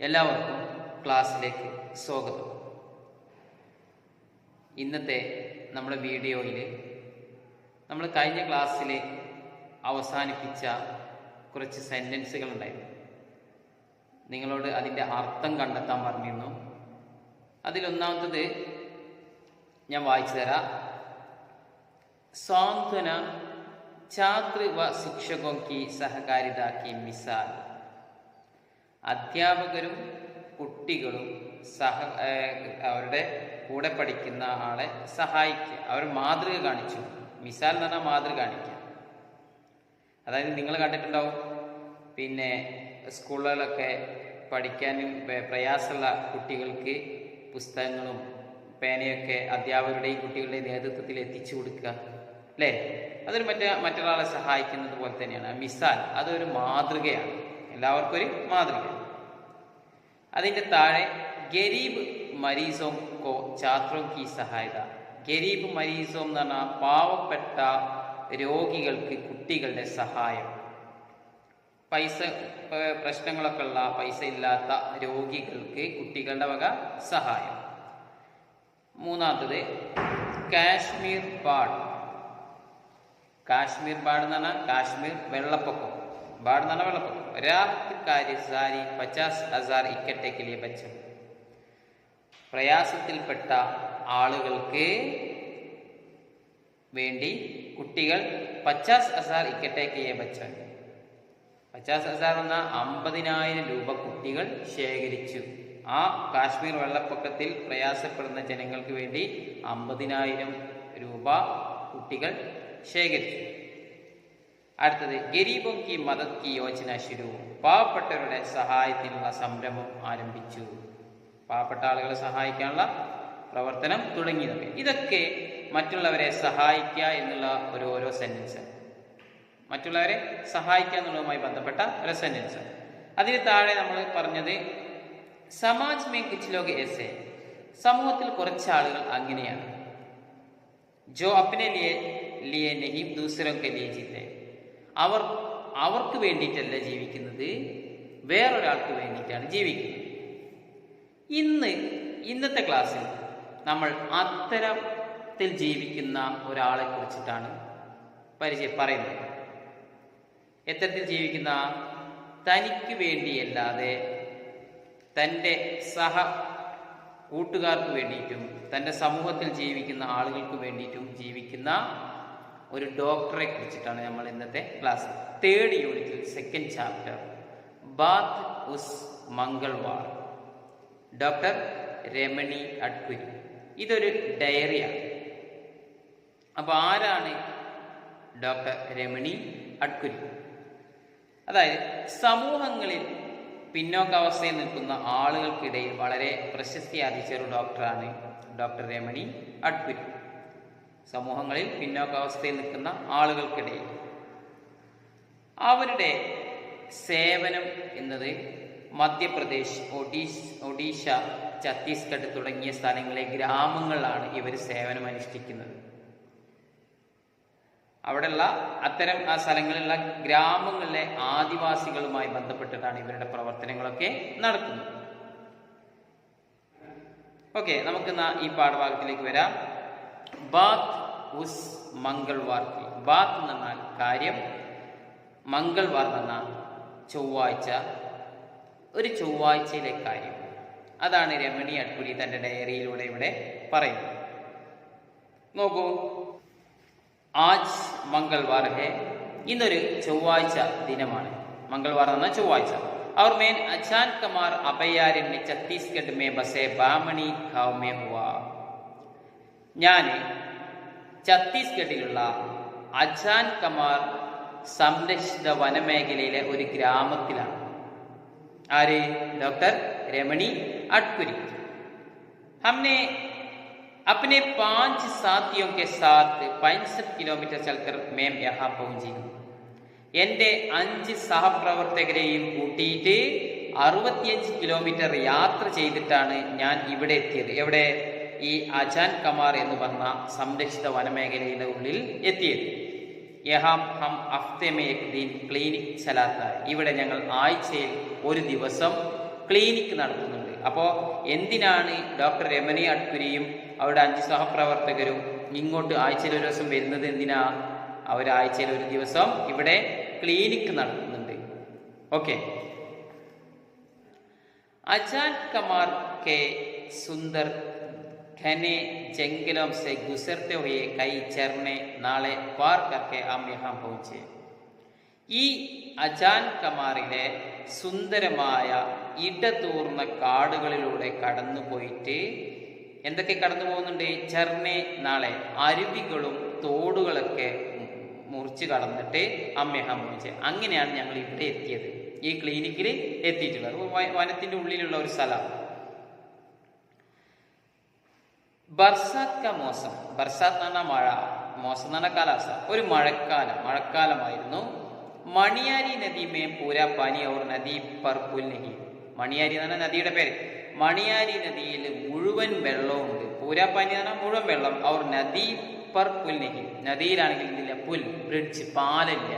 എല്ലാവർക്കും ക്ലാസ്സിലേക്ക് സ്വാഗതം. ഇന്നത്തെ നമ്മുടെ വീഡിയോയിൽ നമ്മൾ കഴിഞ്ഞ ക്ലാസ്സിൽ അവസാനിപ്പിച്ച കുറച്ച് സെൻറ്റൻസുകൾ ഉണ്ടായിരുന്നു. നിങ്ങളോട് അതിൻ്റെ അർത്ഥം കണ്ടെത്താൻ പറഞ്ഞിരുന്നു. അതിലൊന്നാമത്തത് ഞാൻ വായിച്ചു തരാം. സാന്ത്വന ഛാത്ര വ ശിക്ഷകോ കി സഹകാരിത കി മിസാൽ. അധ്യാപകരും കുട്ടികളും അവരുടെ കൂടെ പഠിക്കുന്ന ആളെ സഹായിക്കുക, അവർ മാതൃക കാണിച്ചു. മിസാൽ എന്ന് പറഞ്ഞാൽ മാതൃക കാണിക്കുക. അതായത് നിങ്ങൾ കണ്ടിട്ടുണ്ടാവും, പിന്നെ സ്കൂളുകളിലൊക്കെ പഠിക്കാനും പ്രയാസമുള്ള കുട്ടികൾക്ക് പുസ്തകങ്ങളും പേനയൊക്കെ അധ്യാപകരുടെയും കുട്ടികളുടെയും നേതൃത്വത്തിൽ എത്തിച്ചു കൊടുക്കുക, അല്ലേ? അതൊരു മറ്റൊരാളെ സഹായിക്കുന്നത് പോലെ തന്നെയാണ്. മിസാൽ അതൊരു മാതൃകയാണ്, എല്ലാവർക്കും ഒരു മാതൃക. അതിൻ്റെ താഴെ ഗരീബ് മരീസോം കോ ഛാത്രോം കി സഹായത. ഗരീബ് മരീസോം എന്ന് പറഞ്ഞാൽ പാവപ്പെട്ട രോഗികൾക്ക് കുട്ടികളുടെ സഹായം. പ്രശ്നങ്ങളൊക്കെ ഉള്ള പൈസ ഇല്ലാത്ത രോഗികൾക്ക് കുട്ടികളുടെ വക സഹായം. മൂന്നാമത്തത് കാശ്മീർ ബാഡ്. കാശ്മീർ ബാഡ് എന്ന് പറഞ്ഞാൽ കാശ്മീർ വെള്ളപ്പൊക്കം. ബാഡ് എന്ന് പറഞ്ഞാൽ വെള്ളപ്പൊക്കം. രാഹത്ത് കാര്യ സാരി 50,000 ഇക്കട്ടെ കെ ലിയെ ബച്ചോ. പ്രയാസത്തിൽപ്പെട്ട ആളുകൾക്ക് വേണ്ടി കുട്ടികൾ 50,000 ഇക്കട്ടെ കെ ലിയെ ബച്ചോ. 50,000 എന്ന 50,000 രൂപ കുട്ടികൾ ശേഖരിച്ചു. ആ കാശ്മീർ വെള്ളപ്പൊക്കത്തിൽ പ്രയാസപ്പെടുന്ന ജനങ്ങൾക്ക് വേണ്ടി 50,000 രൂപ കുട്ടികൾ ശേഖരിച്ചു. അടുത്തത് ഗരീബോ കി മദദ് കി യോജന ശുരു. പാവപ്പെട്ടവരുടെ സഹായത്തിനുള്ള സംരംഭം ആരംഭിച്ചു. പാവപ്പെട്ട ആളുകളെ സഹായിക്കാനുള്ള പ്രവർത്തനം തുടങ്ങിയതൊക്കെ. ഇതൊക്കെ മറ്റുള്ളവരെ സഹായിക്കുക എന്നുള്ള ഓരോ സെന്റൻസ്, മറ്റുള്ളവരെ സഹായിക്കുക എന്നുള്ളതുമായി ബന്ധപ്പെട്ട ഒരു സെന്റൻസ്. അതിന് താഴെ നമ്മൾ പറഞ്ഞത് സമാജ് മേ കുച്ച് ലോഗ് ഏസെ. സമൂഹത്തിൽ കുറച്ച് ആളുകൾ അങ്ങനെയാണ്. ജോ അപ്നെ ലിയെ നഹീ ദൂസരോं के लिए जीते. അവർക്ക് വേണ്ടിയിട്ടല്ല ജീവിക്കുന്നത്, വേറൊരാൾക്ക് വേണ്ടിയിട്ടാണ് ജീവിക്കുന്നത്. ഇന്നത്തെ ക്ലാസ്സിൽ നമ്മൾ അത്തരത്തിൽ ജീവിക്കുന്ന ഒരാളെ കുറിച്ചിട്ടാണ് പറയുന്നത്. എത്തരത്തിൽ ജീവിക്കുന്ന? തനിക്ക് വേണ്ടിയല്ലാതെ തൻ്റെ കൂട്ടുകാർക്ക് വേണ്ടിയിട്ടും തൻ്റെ സമൂഹത്തിൽ ജീവിക്കുന്ന ആളുകൾക്ക് വേണ്ടിയിട്ടും ജീവിക്കുന്ന ഒരു ഡോക്ടറെ കുറിച്ചിട്ടാണ് നമ്മൾ ഇന്നത്തെ ക്ലാസ്. 3rd യൂണിറ്റിൽ 2nd ചാപ്റ്റർ ബാത്ത് ഉസ് മംഗൾവാർ, ഡോക്ടർ രമണി അഡ്കുരി. ഇതൊരു ഡയറിയാണ്. അപ്പോൾ ആരാണ് ഡോക്ടർ രമണി അഡ്കുരി? അതായത് സമൂഹങ്ങളിൽ പിന്നോക്കാവസ്ഥയിൽ നിൽക്കുന്ന ആളുകൾക്കിടയിൽ വളരെ പ്രശസ്തി ആർജിച്ച ഒരു ഡോക്ടറാണ് ഡോക്ടർ രമണി അഡ്കുരി. സമൂഹങ്ങളിൽ പിന്നോക്കാവസ്ഥയിൽ നിൽക്കുന്ന ആളുകൾക്കിടയിൽ അവരുടെ സേവനം എന്നത് മധ്യപ്രദേശ്, ഒഡീഷ, ഛത്തീസ്ഗഡ് തുടങ്ങിയ സ്ഥലങ്ങളിലെ ഗ്രാമങ്ങളിലാണ് ഇവർ സേവനം അനുഷ്ഠിക്കുന്നത്. അവിടെയുള്ള അത്തരം ആ സ്ഥലങ്ങളിലുള്ള ഗ്രാമങ്ങളിലെ ആദിവാസികളുമായി ബന്ധപ്പെട്ടിട്ടാണ് ഇവരുടെ പ്രവർത്തനങ്ങളൊക്കെ നടത്തുന്നത്. ഓക്കെ, നമുക്ക് ഈ പാഠഭാഗത്തിലേക്ക് വരാം. ബാത്ത് ഉസ് മംഗൾവാർ കി. ബാത്ത് എന്ന് പറഞ്ഞാൽ കാര്യം, മംഗൾവാർ എന്ന് പറഞ്ഞാൽ ചൊവ്വാഴ്ച, ഒരു ചൊവ്വാഴ്ചയിലെ കാര്യം. അതാണ് രമണി അഡ്കുരി തൻ്റെ ഡയറിയിലൂടെ ഇവിടെ പറയുന്നത്. നോക്കൂ, ആജ് മംഗൾവാർ ഹെ. ഇന്നൊരു ചൊവ്വാഴ്ച ദിനമാണ്. മംഗൾവാർ എന്ന ചൊവ്വാഴ്ച. और मैं अचान कमार अभयारण्य छत्तीसगढ़ में बसे बामणी गांव में हुआ. ഞാൻ ഛത്തീസ്ഗഡിലുള്ള അജാൻ കമാർ സംരക്ഷിത വനമേഖലയിലെ ഒരു ഗ്രാമത്തിലാണ്. ആര്? ഡോക്ടർ രമണി അഡ്കുരി. हमने अपने 5 साथियों के साथ 65 किलोमीटर चलकर मैं यहाँ पहुंची. എൻ്റെ 5 സഹപ്രവർത്തകരെയും കൂട്ടിയിട്ട് 65 കിലോമീറ്റർ യാത്ര ചെയ്തിട്ടാണ് ഞാൻ ഇവിടെ എത്തിയത്. എവിടെ? ഈ അജാൻ കമാർ എന്ന് പറഞ്ഞ സംരക്ഷിത വനമേഖലയുടെ ഉള്ളിൽ എത്തിയത്. യഹാം ഹം ഹഫ്തെ മേ ഏക് ദിൻ ക്ലിനിക് ചലാത്ത. ഇവിടെ ഞങ്ങൾ ആഴ്ചയിൽ ഒരു ദിവസം ക്ലിനിക്ക് നടത്തുന്നുണ്ട്. അപ്പോൾ എന്തിനാണ് ഡോക്ടർ രമണി അഡ്പുരിയും അവരുടെ 5 സഹപ്രവർത്തകരും ഇങ്ങോട്ട് ആഴ്ചയിൽ ഒരു ദിവസം വരുന്നത്? എന്തിനാ? അവർ ആഴ്ചയിൽ ഒരു ദിവസം ഇവിടെ ക്ലിനിക്ക് നടത്തുന്നുണ്ട്. ഓക്കെ. अजान कमार के सुंदर घने जंगलों से गुजरते हुए कई झरने नाले पार करके हम यहाँ पहुंचे. ഈ അജാൻ കമാറിലെ സുന്ദരമായ ഇടതൂർന്ന കാടുകളിലൂടെ കടന്നു പോയിട്ട് എന്തൊക്കെ കടന്നു പോകുന്നുണ്ട്? ചർണെ നാളെ അരുവികളും തോടുകളൊക്കെ മുറിച്ച് കടന്നിട്ട് അമ്മയഹാൻ പോയിച്ച്. അങ്ങനെയാണ് ഞങ്ങൾ ഇവിടെ എത്തിയത്, ഈ ക്ലിനിക്കിൽ എത്തിയിട്ടുള്ളത്. വനത്തിന്റെ ഉള്ളിലുള്ള ഒരു സ്ഥലം. ബർസാത്ത് കാ മോസം, ബർസാത്ത് എന്ന് പറഞ്ഞാൽ മഴ, മോസം എന്ന് പറഞ്ഞാൽ കാലാവസ്ഥ. ഒരു മഴക്കാലമായിരുന്നു. മണിയാരി നദി മേ പൂരാ പാനി और നദി पर पुल नहीं. മണിയാരി എന്ന് പറഞ്ഞാൽ നദിയുടെ പേര്. മണിയാരി നദിയിൽ മുഴുവൻ വെള്ളമുണ്ട്. പൂരാ പാനി എന്ന് പറഞ്ഞാൽ മുഴുവൻ വെള്ളം. और നദി पर पुल नहीं, നദിയിലാണെങ്കിൽ ഇതില്ല, പുൽ, ബ്രിഡ്ജ്, പാലില്ല.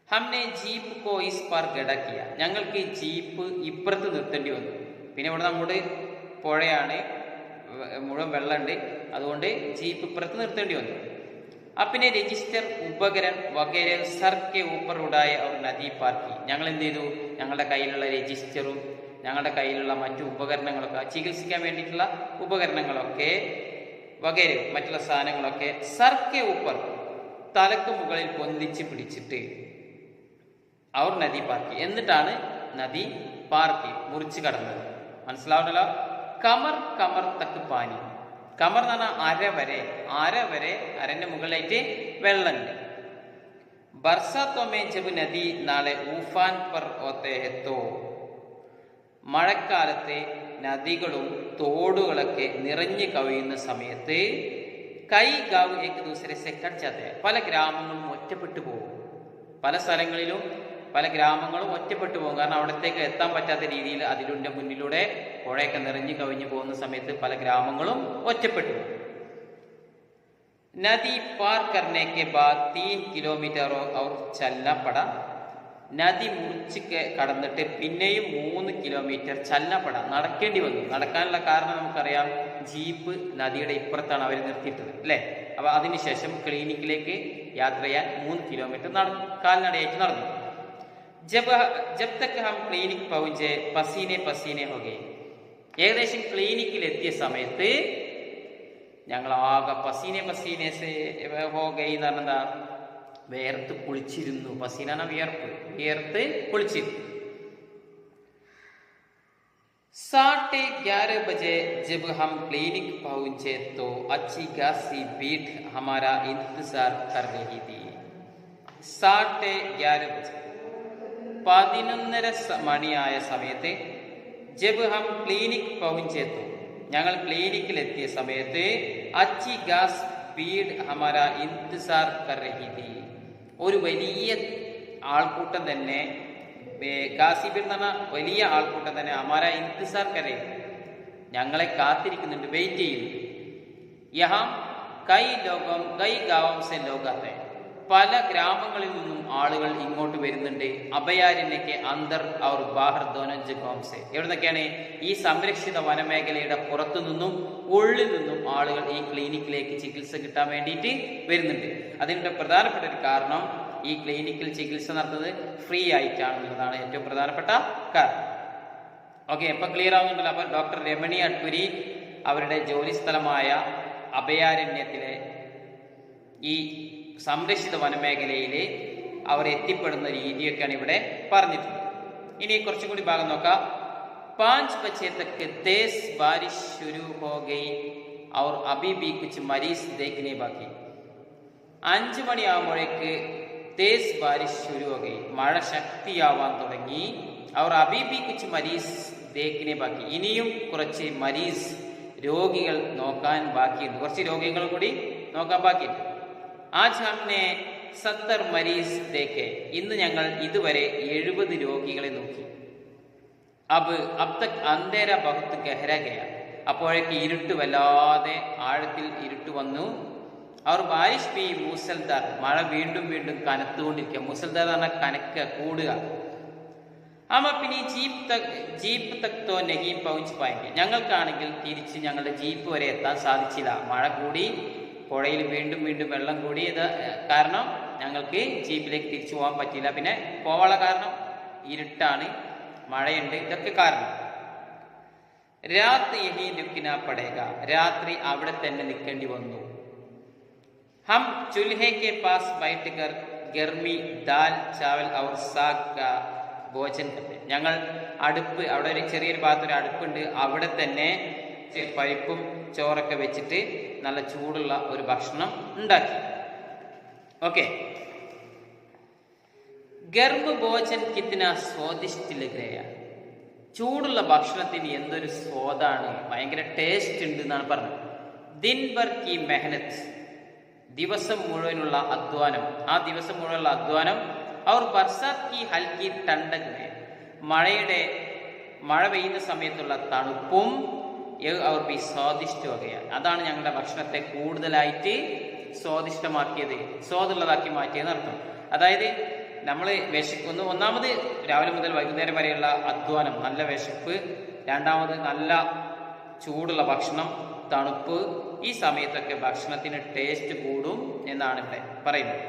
हमने जीप को इस पर गड़ा किया. ഞങ്ങൾക്ക് ഈ ജീപ്പ് ഇപ്പുറത്ത് നിർത്തേണ്ടി വന്നു. പിന്നെ ഇവിടെ നമ്മുടെ പുഴയാണ്, മുഴുവൻ വെള്ളമുണ്ട്, അതുകൊണ്ട് ജീപ്പ് ഇപ്പുറത്ത് നിർത്തേണ്ടി വന്നു. അപ്പിനെ രജിസ്റ്റർ ഉപകരൺ വഗേര സർ കെ ഊപ്പർ ഉടായ അവർ നദി പാർക്കി. ഞങ്ങൾ എന്ത് ചെയ്തു? ഞങ്ങളുടെ കയ്യിലുള്ള രജിസ്റ്ററും ഞങ്ങളുടെ കയ്യിലുള്ള മറ്റു ഉപകരണങ്ങളൊക്കെ, ചികിത്സിക്കാൻ വേണ്ടിയിട്ടുള്ള ഉപകരണങ്ങളൊക്കെ വഗേര മറ്റുള്ള സാധനങ്ങളൊക്കെ സർ കെ ഊപ്പർ, തലക്ക് മുകളിൽ പൊന്തിച്ച് പിടിച്ചിട്ട് അവർ നദി പാർക്കി. എന്നിട്ടാണ് നദി പാർക്കി, മുറിച്ച് കടന്നത്. മനസ്സിലാവണല്ലോ? കമർ കമർ തക്ക് പാനി. കമർ എന്ന് പറഞ്ഞാൽ അര വരെ മുകളിലായിട്ട് വെള്ളമുണ്ട്. ബർസാത്തോമേ ജബ് നദി നാളെ ഊഫാൻ പർ ഹോത്തെ ഹെ തോ. മഴക്കാലത്തെ നദികളും തോടുകളൊക്കെ നിറഞ്ഞു കവിയുന്ന സമയത്ത് കൈ ഗാവ് ഏക് ദൂസരെ സെ കട്ട് ജാത്തെ. പല ഗ്രാമങ്ങളും ഒറ്റപ്പെട്ടു പോകും. പല സ്ഥലങ്ങളിലും പല ഗ്രാമങ്ങളും ഒറ്റപ്പെട്ടു പോകും. കാരണം അവിടത്തേക്ക് എത്താൻ പറ്റാത്ത രീതിയിൽ അതിലുടെ മുന്നിലൂടെ പുഴയൊക്കെ നിറഞ്ഞു കവിഞ്ഞു പോകുന്ന സമയത്ത് പല ഗ്രാമങ്ങളും ഒറ്റപ്പെട്ടു. നദി പാർ കർനെ കെ ബാദ് 3 കിലോമീറ്റർ और चलना पड़ा. നദി മുറിച്ച് കടന്നിട്ട് പിന്നെയും 3 കിലോമീറ്റർ ചലനപ്പെട, നടക്കേണ്ടി വന്നു. നടക്കാനുള്ള കാരണം നമുക്കറിയാം, ജീപ്പ് നദിയുടെ ഇപ്പുറത്താണ് അവർ നിർത്തിയിട്ടത്, അല്ലേ? അപ്പൊ അതിനുശേഷം ക്ലിനിക്കിലേക്ക് യാത്ര ചെയ്യാൻ 3 കിലോമീറ്റർ കാൽനടയായിട്ട് നടന്നു. ജബ് തക് ഹം ക്ലിനിക് പहुंचे പസീനെ ഹോ ഗए. ഏകദേശം ക്ലിനിക്കിൽ എത്തിയ സമയത്ത് ഞങ്ങൾ ആകെ പസീനെ ഹോ ഗए എന്ന് പറഞ്ഞാ വേർത്ത് കുളിച്ചിരുന്നു. പസീന വിയർത്ത് കുളിച്ചിരുന്നു. 11:30 बजे जब हम क्लिनिक पहुंचे तो अच्छी खासी भीड़ हमारा इंतजार कर रही थी. 11:30 बजे 11:30 മണിയായ സമയത്ത് ജബ് ഹം ക്ലിനിക് പहुंचे तो ഞങ്ങൾ ക്ലിനിക്കിൽ എത്തിയ സമയത്ത് അച്ചി ഗാസ് ഭീഡ് ഹമാര ഇന്തിസാർ കർ രഹി ഥി. ഒരു വലിയ ആൾക്കൂട്ടം തന്നെ, ഗാസിബിൽ എന്ന് പറഞ്ഞാൽ വലിയ ആൾക്കൂട്ടം തന്നെ ഹമാര ഇന്തിസാർ കരേ, ഞങ്ങളെ കാത്തിരിക്കുന്നുണ്ട്, വെയിറ്റ് ചെയ്യുന്നു. യഹാം കൈ ഗാവം സെ ലോഗ് ആത്തെ. പല ഗ്രാമങ്ങളിൽ നിന്നും ആളുകൾ ഇങ്ങോട്ട് വരുന്നുണ്ട്. അഭയാരണ്യക്ക് അന്തർ അവർ ബാഹർ ദോനോ ജഗോം സെ. എവിടുന്നൊക്കെയാണ്? ഈ സംരക്ഷിത വനമേഖലയുടെ പുറത്തു നിന്നും ഉള്ളിൽ നിന്നും ആളുകൾ ഈ ക്ലിനിക്കിലേക്ക് ചികിത്സ കിട്ടാൻ വേണ്ടിയിട്ട് വരുന്നുണ്ട്. അതിൻ്റെ പ്രധാനപ്പെട്ട ഒരു കാരണം, ഈ ക്ലിനിക്കിൽ ചികിത്സ നടത്തുന്നത് ഫ്രീ ആയിട്ടാണെന്നുള്ളതാണ് ഏറ്റവും പ്രധാനപ്പെട്ട കാരണം. ഓക്കെ, ഇപ്പം ക്ലിയർ ആവുന്നുണ്ടല്ലോ. അപ്പം ഡോക്ടർ രമണി അഡ്പുരി അവരുടെ ജോലി സ്ഥലമായ അഭയാരണ്യത്തിലെ ഈ സംരക്ഷിത വനമേഖലയിൽ അവർ എത്തിപ്പെടുന്ന രീതിയൊക്കെയാണ് ഇവിടെ പറഞ്ഞിട്ടുള്ളത്. ഇനി കുറച്ചും കൂടി ഭാഗം നോക്കാം. 5 बजे तक तेज बारिश शुरू हो गई और अभी भी कुछ मरीज देखने बाकी. 5 മണിയാകുമ്പോഴേക്ക് തേസ് ബാരിഷ് ശുരു ഹോ ഗയി, മഴ ശക്തിയാവാൻ തുടങ്ങി. അവർ അബി ബി കുച്ച് മരീസ് ദേഖ്നെ ബാക്കി, ഇനിയും കുറച്ച് മരീസ് രോഗികൾ നോക്കാൻ ബാക്കിയുണ്ട്, കുറച്ച് രോഗികൾ കൂടി നോക്കാൻ ബാക്കിയുണ്ട്. ആജ് ഹംനെ 70 മരീസ് ദേഖെ, ഇന്ന് ഞങ്ങൾ ഇതുവരെ 70 രോഗികളെ നോക്കി. അബ് തക് അന്ധേര ബഹുത്ത് ഗഹര ഗയ, അപ്പോഴേക്ക് ഇരുട്ട് വല്ലാതെ ആഴത്തിൽ ഇരുട്ട് വന്നു. അവർ ബാരിഷ് പി മൂസൽദാർ, മഴ വീണ്ടും വീണ്ടും കനത്തുകൊണ്ടിരിക്കുക. മൂസൽദാർ എന്ന് പറഞ്ഞാൽ കനക്കുക, കൂടുക. हम अपनी ജീപ്പ് തക് തോ നഹീ പहुंच पाएंगे. ഞങ്ങൾക്കാണെങ്കിൽ തിരിച്ച് ഞങ്ങളുടെ ജീപ്പ് വരെ എത്താൻ സാധിച്ചില്ല. മഴ കൂടി, പുഴയിൽ വീണ്ടും വീണ്ടും വെള്ളം കൂടി. ഇത് കാരണം ഞങ്ങൾക്ക് ജീപ്പിലേക്ക് തിരിച്ചു പോകാൻ പറ്റിയില്ല. പിന്നെ പോവാനുള്ള കാരണം ഇരുട്ടാണ്, മഴയുണ്ട്, ഇതൊക്കെ കാരണം. രാത്രി യഹീ രുക്നാ പടേഗ, രാത്രി അവിടെ തന്നെ നിൽക്കേണ്ടി വന്നു. ഹം ചുൽഹെ കെ പാസ് ബൈഠ്കർ ഗർമി ദാൽ ചാവൽ ഔർ സാഗ് കാ ഭോജൻ കർത്തെ. ഞങ്ങൾ അടുപ്പ്, അവിടെ ഒരു ചെറിയൊരു ഭാഗത്തൊരു അടുപ്പുണ്ട്, അവിടെ തന്നെ പരിപ്പും ചോറൊക്കെ വെച്ചിട്ട് നല്ല ചൂടുള്ള ഒരു ഭക്ഷണം ഉണ്ടാക്കി. ഓക്കെ. ഗർഭ ഭോജൻ കിത്തിന സ്വാദിഷ്ടി ലഗയ. ചൂടുള്ള ഭക്ഷണത്തിന് എന്തൊരു സ്വാദാണ്, ഭയങ്കര ടേസ്റ്റ് ഉണ്ട് എന്നാണ് പറഞ്ഞത്. ദിൻ ഭർ കി മെഹനത്ത്, ദിവസം മുഴുവനുള്ള അധ്വാനം, ആ ദിവസം മുഴുവനുള്ള അധ്വാനം. അവർ ബർസാത്ത് കി ഹൽക്കി ടണ്ടക് മേ, മഴ പെയ്യുന്ന സമയത്തുള്ള തണുപ്പും അവർ ബി സ്വാദിഷ്ട വകയാണ്. അതാണ് ഞങ്ങളുടെ ഭക്ഷണത്തെ കൂടുതലായിട്ട് സ്വാദിഷ്ടമാക്കിയത്, സ്വാദുള്ളതാക്കി മാറ്റിയെന്ന് അർത്ഥം. അതായത് നമ്മൾ വിശക്കുന്നു, ഒന്നാമത് രാവിലെ മുതൽ വൈകുന്നേരം വരെയുള്ള അധ്വാനം, നല്ല വിശപ്പ്. രണ്ടാമത് നല്ല ചൂടുള്ള ഭക്ഷണം, തണുപ്പ്. ഈ സമയത്തൊക്കെ ഭക്ഷണത്തിന് ടേസ്റ്റ് കൂടും എന്നാണ് ഇവിടെ പറയുന്നത്.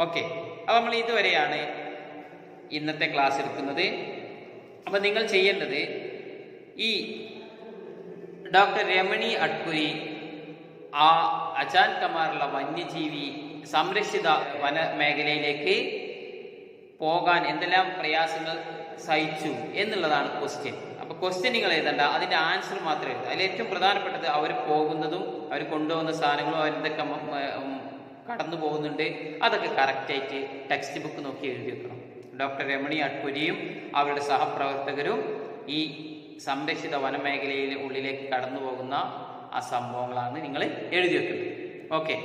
ഓക്കെ, അപ്പോൾ നമ്മൾ ഇതുവരെയാണ് ഇന്നത്തെ ക്ലാസ് എടുക്കുന്നത്. അപ്പം നിങ്ങൾ ചെയ്യേണ്ടത്, ഈ ഡോക്ടർ രമണി അട്പുരി ആ അജാൻ കമാറുള്ള വന്യജീവി സംരക്ഷിത വന മേഖലയിലേക്ക് പോകാൻ എന്തെല്ലാം പ്രയാസങ്ങൾ സഹിച്ചു എന്നുള്ളതാണ് ക്വസ്റ്റ്യൻ. അപ്പോൾ ക്വസ്റ്റ്യൻ നിങ്ങൾ എഴുതണ്ട, അതിൻ്റെ ആൻസർ മാത്രമേ എഴുതൂ. അതിൽ ഏറ്റവും പ്രധാനപ്പെട്ടത് അവർ പോകുന്നതും അവർ കൊണ്ടുപോകുന്ന സാധനങ്ങളും അവരെന്തൊക്കെ കടന്നു പോകുന്നുണ്ട് അതൊക്കെ കറക്റ്റായിട്ട് ടെക്സ്റ്റ് ബുക്ക് നോക്കി എഴുതി വെക്കണം. ഡോക്ടർ രമണി അട്പുരിയും അവരുടെ സഹപ്രവർത്തകരും ഈ സംരക്ഷിത വനമേഖലയിൽ ഉള്ളിലേക്ക് കടന്നു പോകുന്ന ആ സംഭവങ്ങളാണ് നിങ്ങൾ എഴുതി വെക്കുന്നത്. ഓക്കെ.